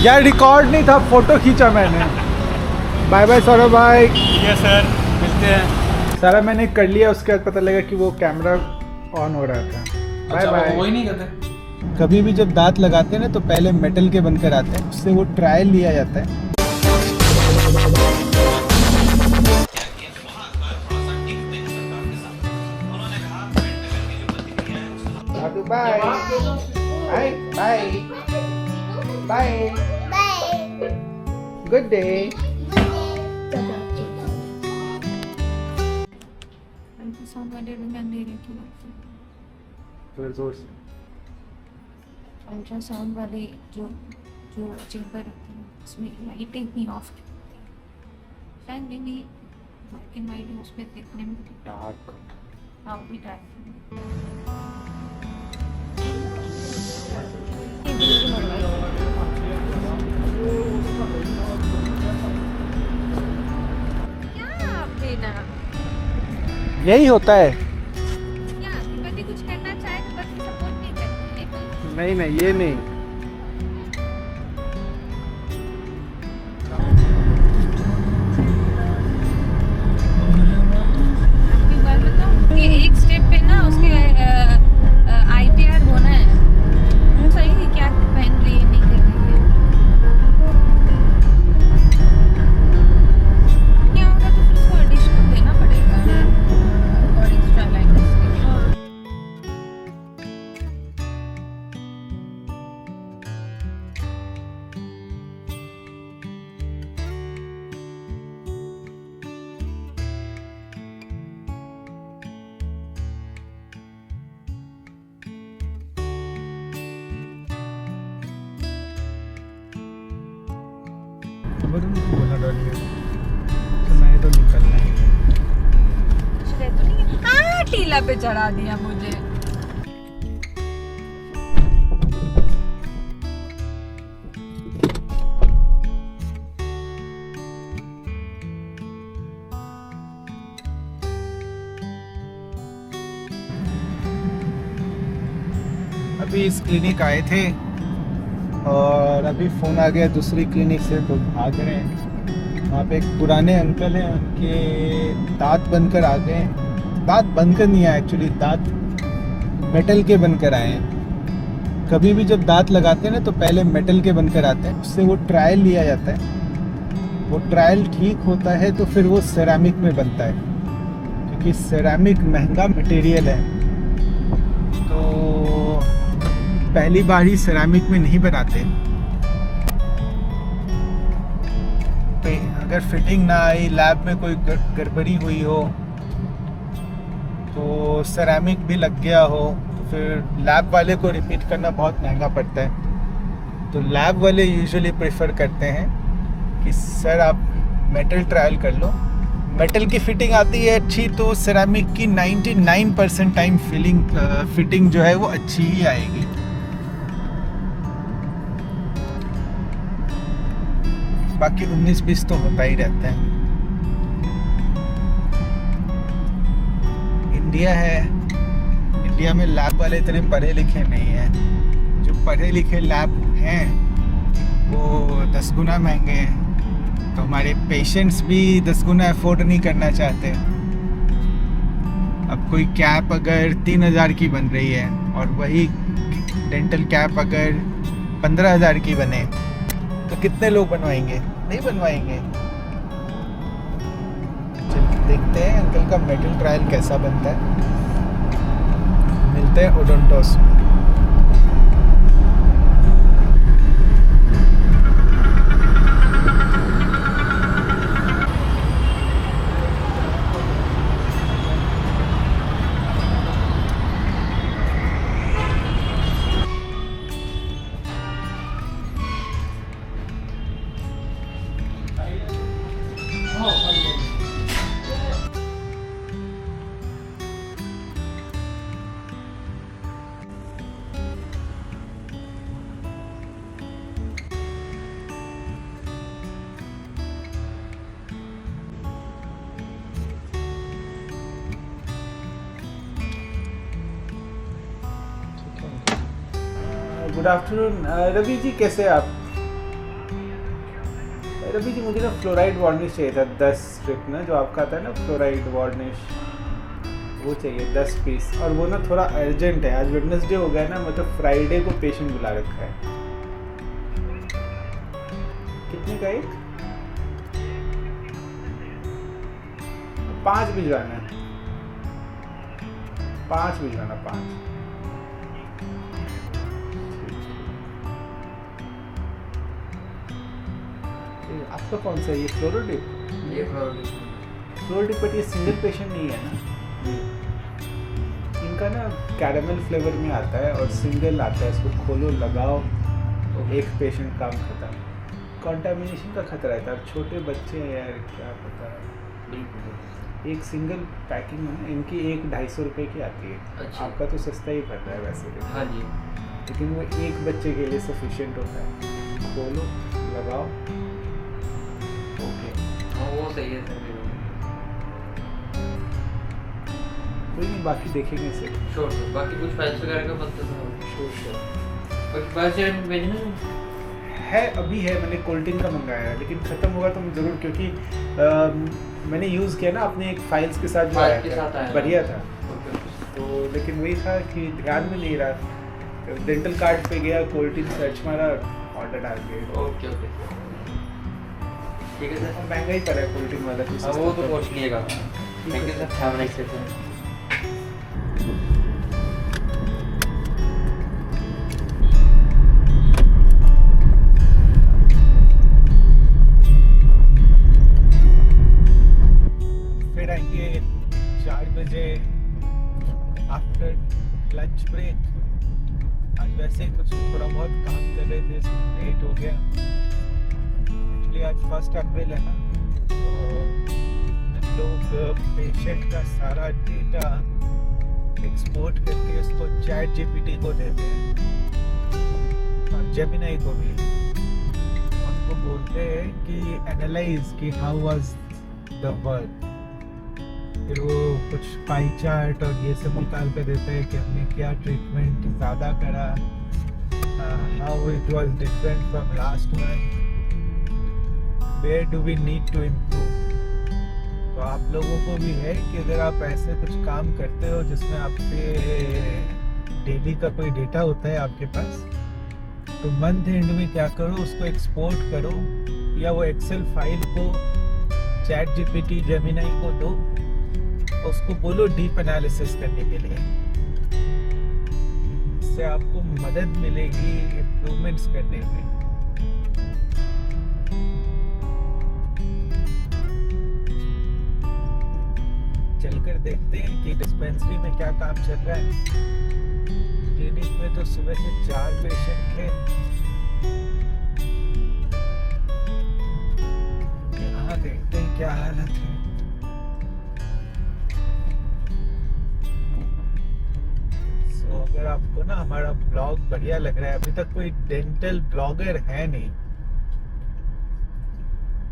यार रिकॉर्ड नहीं था, फोटो खींचा मैंने। बाय बाय सौरभ भाई। ठीक है सर, मिलते हैं। सारा मैंने कर लिया, उसके बाद पता लगा कि वो कैमरा ऑन हो रहा था। बाय अच्छा, बाय। वो वही नहीं करते। कभी भी जब दांत लगाते हैं ना तो पहले मेटल के बनकर आते हैं, उससे वो ट्रायल लिया जाता है। Bye bye bye bye, good day. Ultrasound वाले जो जो चेम्बर होते हैं उसमें लाइटें इतनी ऑफ शायद मे भी ब्लैक एंड वाइट उसमें देखने में डार्क। हाँ भी डार्क। क्या आप देना यही होता है। क्या कभी कुछ करना चाहे तो बस सपोर्ट नहीं करते। नहीं नहीं, ये नहीं। आपकी बात बताओ कि एक स्टेप पे ना उसके IPR होना है। सही है, क्या पहन रही है नहीं कर रही है क्या होगा तो फिर उसको एडिशनल देना पड़ेगा और एक्स्ट्रा लाइन्स के लिए। वरुण को बोला डॉली तो मैं तो निकलना ही है। कुछ रह तो नहीं है। हाँ, टीला पे चढ़ा दिया मुझे। अभी इस क्लिनिक आए थे और अभी फ़ोन आ गया दूसरी क्लिनिक से, तो भाग रहे हैं। वहाँ पे एक पुराने अंकल हैं, उनके दांत बनकर आ गए। दांत बनकर नहीं आए एक्चुअली, दांत मेटल के बनकर आए हैं। कभी भी जब दांत लगाते हैं ना तो पहले मेटल के बनकर आते हैं, उससे वो ट्रायल लिया जाता है। वो ट्रायल ठीक होता है तो फिर वो सेरामिक में बनता है, क्योंकि सेरामिक महंगा मटेरियल है। तो पहली बार ही सेरामिक में नहीं बनाते। अगर फिटिंग ना आई, लैब में कोई गड़बड़ी हुई हो, तो सेरामिक भी लग गया हो, तो फिर लैब वाले को रिपीट करना बहुत महंगा पड़ता है। तो लैब वाले यूजुअली प्रेफर करते हैं कि सर आप मेटल ट्रायल कर लो। मेटल की फिटिंग आती है अच्छी तो सेरामिक की 99% टाइम फिटिंग जो है वो अच्छी ही आएगी। बाकी 19-20 तो होता ही रहता है। इंडिया है, इंडिया में लैब वाले इतने पढ़े लिखे नहीं हैं। जो पढ़े लिखे लैब हैं वो 10 गुना महंगे हैं, तो हमारे पेशेंट्स भी 10 गुना अफोर्ड नहीं करना चाहते। अब कोई कैप अगर 3000 की बन रही है और वही डेंटल कैप अगर 15,000 की बने तो कितने लोग बनवाएंगे? नहीं बनवाएंगे। चलिए देखते हैं अंकल का मेटल ट्रायल कैसा बनता है। मिलते हैं ओडोंटोस में। गुड आफ्टरनून रवि जी, कैसे हैं आप? रवि जी मुझे ना फ्लोराइड वार्निश चाहिए था 10 स्ट्रिप ना, जो आपका आता है ना फ्लोराइड वार्निश, वो चाहिए 10 पीस। और वो ना थोड़ा अर्जेंट है, आज वेडनेसडे हो गया ना, मतलब फ्राइडे को पेशेंट बुला रखा है। कितने का एक? 5 भिजवाना है, 5 भिजवाना, 5। आपका कौन सा है ये? फ्लोरोडिप? ये प्रॉब्लम फ्लोरोडिप, बट ये सिंगल पेशेंट नहीं है ना, इनका ना कैरामल फ्लेवर में आता है और सिंगल आता है, इसको खोलो लगाओ, एक पेशेंट काम खत्म। कंटामिनेशन का खतरा है, अब छोटे बच्चे हैं यार, क्या पता है। एक सिंगल पैकिंग में ना इनकी 1-250 रुपये की आती है। अच्छा। आपका तो सस्ता ही पड़ रहा है वैसे भी, हाँ जी। लेकिन वो एक बच्चे के लिए सफिशिएंट होता है। खोलो लगाओ, ओके, हाँ वो सही है सर। कोई नहीं, बाकी देखेंगे इसे। श्योर सर, बाकी कुछ फाइल्स वगैरह का मतलब श्योर बाकी फाइल्स वगैरह भेजना है, अभी है, मैंने कोल्टिन का मंगाया है, लेकिन ख़त्म होगा तो मैं ज़रूर, क्योंकि मैंने यूज़ किया ना अपने एक फाइल्स के साथ जो फाइल आया के साथ था, आया बढ़िया था। ओके। तो लेकिन वही था कि ध्यान में नहीं रहा, डेंटल कार्ड पे गया, कोल्टिन सर्च मारा, ऑर्डर डाल दिया। ओके ओके ठीक है सर। और महंगा ही पड़ा है कोल्टिन वाला, कुछ हाँ वो तो सस्ता पहुँच लिएगा। Thank you sir, have a nice day sir. फिर आएंगे 4 बजे आफ्टर लंच ब्रेक। आज वैसे ही कुछ थोड़ा बहुत काम कर रहे थे, इसमें लेट हो गया। एक्चुअली आज फर्स्ट अप्रैल है ना, तो हम लोग पेशेंट का सारा डेटा एक्सपोर्ट करके उसको चैट जीपीटी को देते हैं और जेमिनाई को भी। उनको बोलते हैं कि एनालाइज कि हाउ वाज द वर्क, फिर वो कुछ पाई चार्ट और ये सब निकाल कर देते हैं कि हमने क्या ट्रीटमेंट ज़्यादा करा, how it was different from last month, where do we need to improve. तो आप लोगों को भी है कि अगर आप ऐसे कुछ काम करते हो जिसमें आपके डेली का कोई डेटा होता है आपके पास, तो मंथ एंड में क्या करो, उसको एक्सपोर्ट करो या वो एक्सेल फाइल को चैट जीपीटी जेमिनाई को दो, उसको बोलो डीप एनालिसिस करने के लिए। इससे आपको मदद मिलेगी इम्प्रूवमेंट्स करने में। चलकर देखते हैं कि डिस्पेंसरी में क्या काम चल रहा है। क्लिनिक में तो सुबह से 4 पेशेंट थे, यहाँ देखते हैं क्या हालत है। अगर आपको ना हमारा ब्लॉग बढ़िया लग रहा है, अभी तक कोई डेंटल ब्लॉगर है नहीं,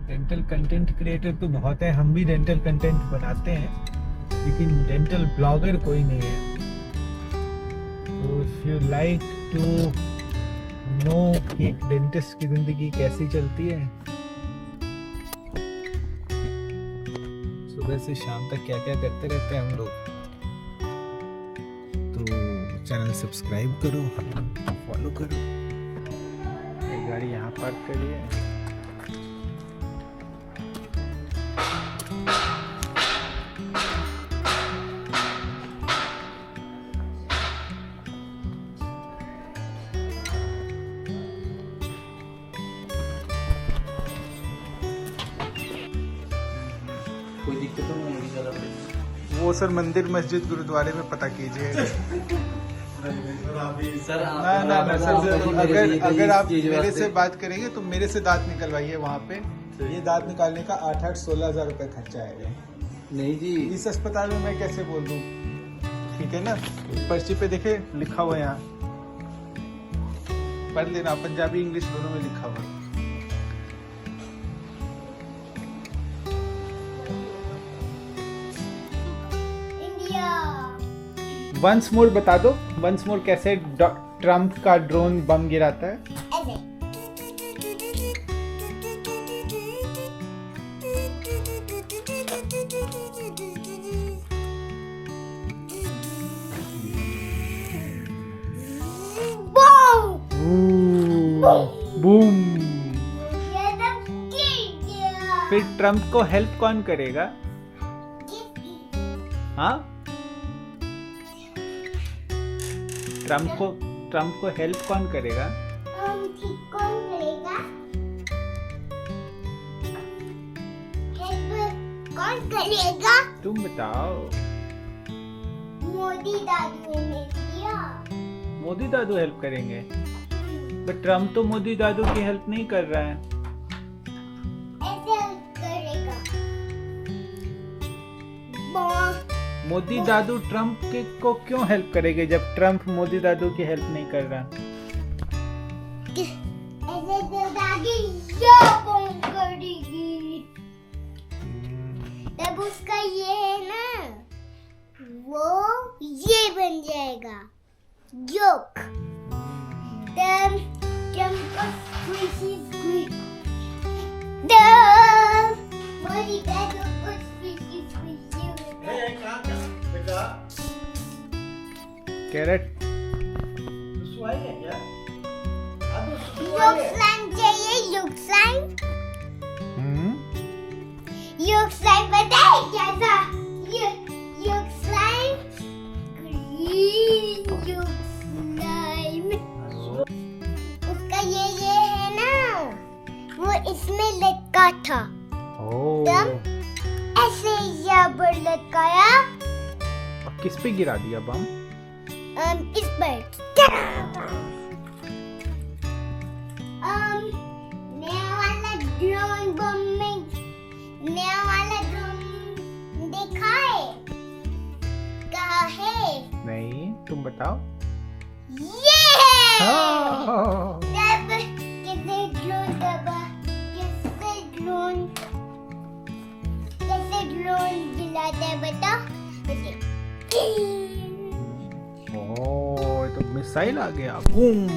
डेंटल कंटेंट क्रिएटर तो बहुत है, हम भी डेंटल कंटेंट बनाते हैं, लेकिन डेंटल ब्लॉगर कोई नहीं है। तो if you like to know कि एक डेंटिस्ट की जिंदगी कैसी चलती है, सुबह से शाम तक क्या क्या करते रहते हैं हम लोग, चैनल सब्सक्राइब करो, फॉलो करो। ये गाड़ी यहाँ पार्क करी है। कोई दिक्कत तो नहीं होगी ज़्यादा पे। वो सर मंदिर मस्जिद गुरुद्वारे में पता कीजिए। सर ना सर, अगर आप मेरे से बात करेंगे तो मेरे से दांत निकलवाइए वहाँ पे। ये दांत निकालने का 8-16 हज़ार रुपये खर्चा आएगा। नहीं जी, इस अस्पताल में मैं कैसे बोल दूँ, ठीक है ना। पर्ची पे देखे लिखा हुआ, यहाँ पढ़ लेना, पंजाबी इंग्लिश दोनों में लिखा हुआ। वंस मोर बता दो, वंस मोर कैसे ट्रम्प का ड्रोन बम गिराता है। ऐसे बूम। ये तो गिर गया। फिर ट्रम्प को हेल्प कौन करेगा? हाँ, ट्रम्प को हेल्प कौन करेगा? ठीक कौन करेगा? हेल्प कौन करेगा? तुम बताओ। मोदी दादू ने किया। मोदी दादू हेल्प करेंगे, बट ट्रम्प तो मोदी दादू की हेल्प नहीं कर रहा है। ऐसे करेगा। बॉ- मोदी दादू ट्रम्प के को क्यों हेल्प करेंगे जब ट्रम्प मोदी दादू की हेल्प नहीं कर रहा? ऐसे तो दादी ये कौन करेगी? तब उसका ये है ना, वो ये बन जाएगा जोक। तब ट्रम्प को squishy squeeze। तब मोदी दादू को squishy squeeze होगा। कैरेट। योग स्लाइम चाहिए, योग स्लाइम। हम्म, योग स्लाइम पता है कैसा? योग स्लाइम, ग्रीन योग स्लाइम। उसका ये है ना, वो इसमें लटका था। ओह, ऐसे यहाँ पर लटकाया। अब किस पे गिरा दिया बम? इस पर नया वाला ड्रोन बम में, नया वाला ड्रोन देखा है? कहाँ है? नहीं, तुम बताओ। ये है। हाँ। तब कैसे ड्रोन दबा, कैसे ड्रोन गिराता है बता? ओह, ये तो मिसाइल आ गया। बूम।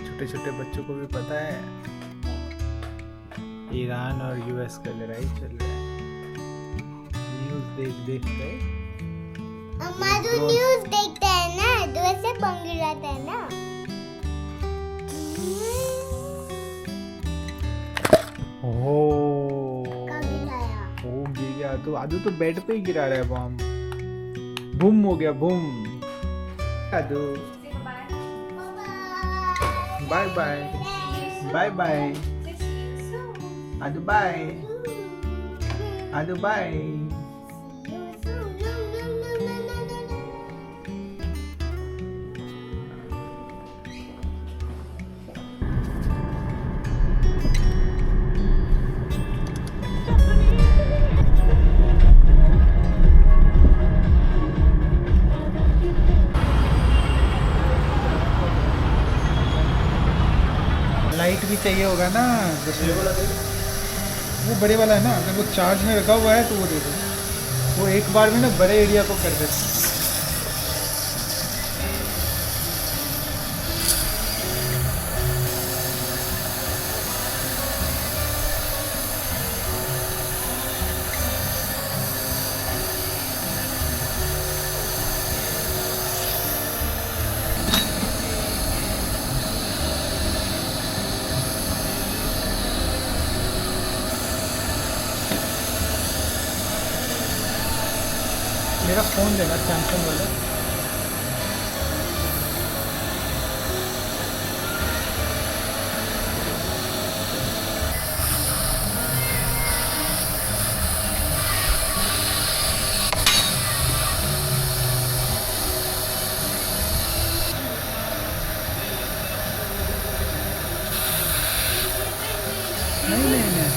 छोटे छोटे बच्चों को भी पता है ईरान और यूएस का लड़ाई चल रहा है। न्यूज़ देख देख कर हमारा न्यूज़ देखता है ना, तो ऐसे पंग जाता है ना। ओह, कब गिराया? ओ गिर गया। तो आदू तो बेड पे ही गिरा रहा है बम। बूम हो गया, boom. Aadu bye bye, bye bye. Aadu bye, Aadu bye. Light भी चाहिए होगा ना, वो बड़े वाला है ना, अगर वो चार्ज में रखा हुआ है तो वो दे दो। वो एक बार में ना बड़े एरिया को कर देते। मेरा फ़ोन देना, सैमसंग वाला। नहीं नहीं नहीं,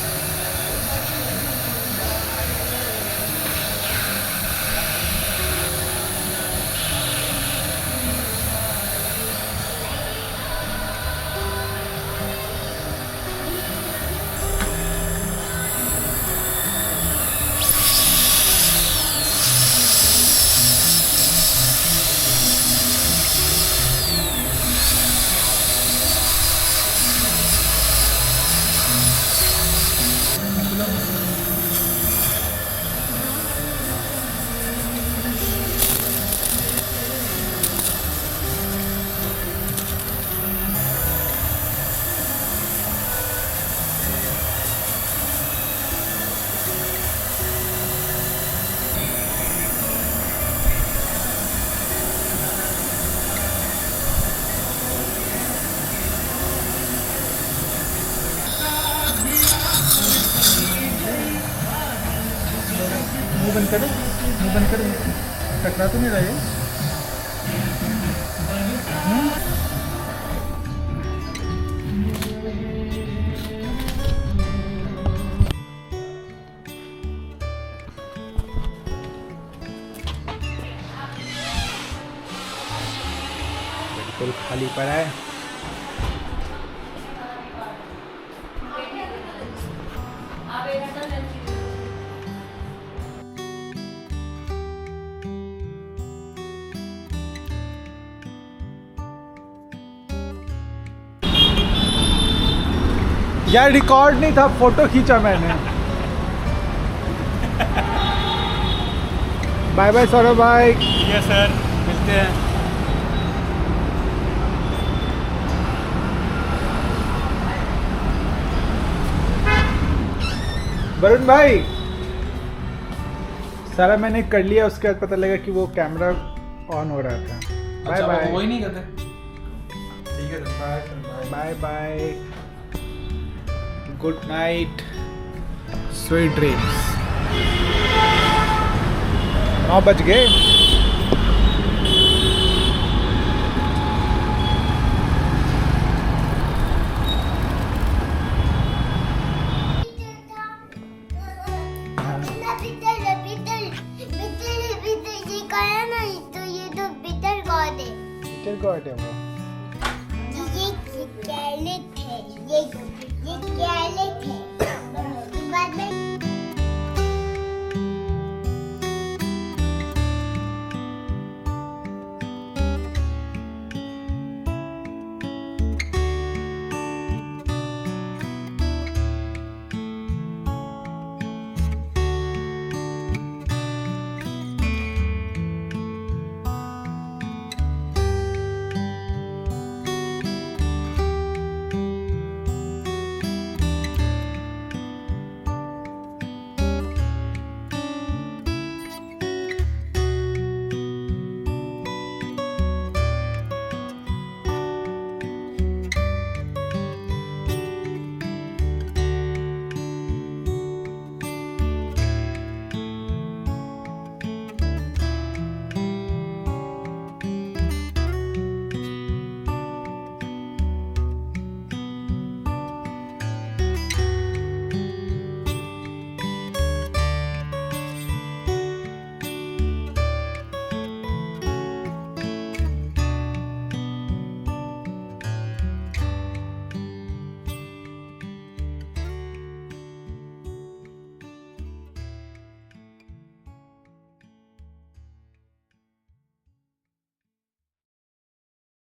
बंद करो, मुंह बंद करो, टकरा तो नहीं रहा है? बिल्कुल खाली पड़ा है। यार रिकॉर्ड नहीं था, फोटो खींचा मैंने। बाय बाय सौरभ भाई। यस सर, मिलते हैं। वरुण भाई, सारा मैंने कर लिया, उसके बाद पता लगा कि वो कैमरा ऑन हो रहा था। बाय अच्छा, बाय। वो ही नहीं करते। ठीक है sir, bye. Bye bye, good night, sweet dreams. 9 बज गए। चल गॉड है वो। ये कैलेट है, ये कैलेट है। बाद में